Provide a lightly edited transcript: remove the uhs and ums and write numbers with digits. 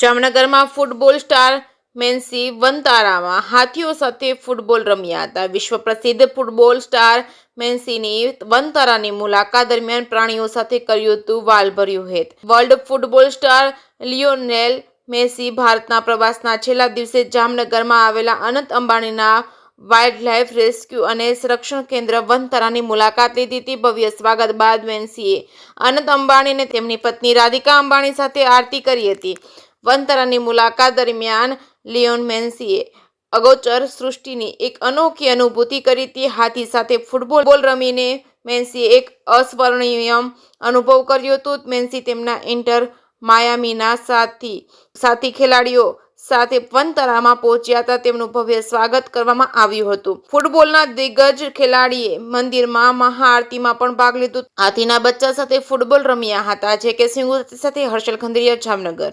જામનગરમાં football star મેન્સી વનતારામાં હાથીઓ સાથે football રમ્યા હતા. વિશ્વ પ્રસિદ્ધ ફૂટબોલ સ્ટાર મેન્સીની વનતારાની મુલાકાત દરમિયાન પ્રાણીઓ સાથે કર્યું હતું વાલભર્યું હેત. World football star Lionel Messi ભારતના પ્રવાસના છેલ્લા દિવસે જામનગરમાં આવેલા અનંત અંબાણીના વાઇલ્ડલાઇફ રેસ્ક્યુ અને સંરક્ષણ કેન્દ્ર વનતારાની મુલાકાત લીધી હતી. ભવ્ય સ્વાગત બાદ મેન્સીએ અનંત અંબાણી અને તેમની પત્ની રાધિકા અંબાણી સાથે આરતી કરી હતી. વનતારાની મુલાકાત દરમિયાન લિયોન મેન્સીએ અગોચર સૃષ્ટિની એક અનોખી અનુભૂતિ કરી હતી. હાથી સાથે ફૂટબોલ રમીને મેન્સીએ એક અસ્મરણીય અનુભવ કર્યો હતો. મેન્સી તેમના ઇન્ટર માયામીના સાથી ખેલાડીઓ સાથે વનતારામાં પહોંચ્યા હતા. તેમનું ભવ્ય સ્વાગત કરવામાં આવ્યું હતું. ફૂટબોલના દિગ્ગજ ખેલાડીએ મંદિરમાં મહાઆરતીમાં પણ ભાગ લીધો. હાથીના બચ્ચા સાથે ફૂટબોલ રમ્યા હતા. જે કે સિંગુ સાથે હર્ષલ ખંડેરિયા, જામનગર.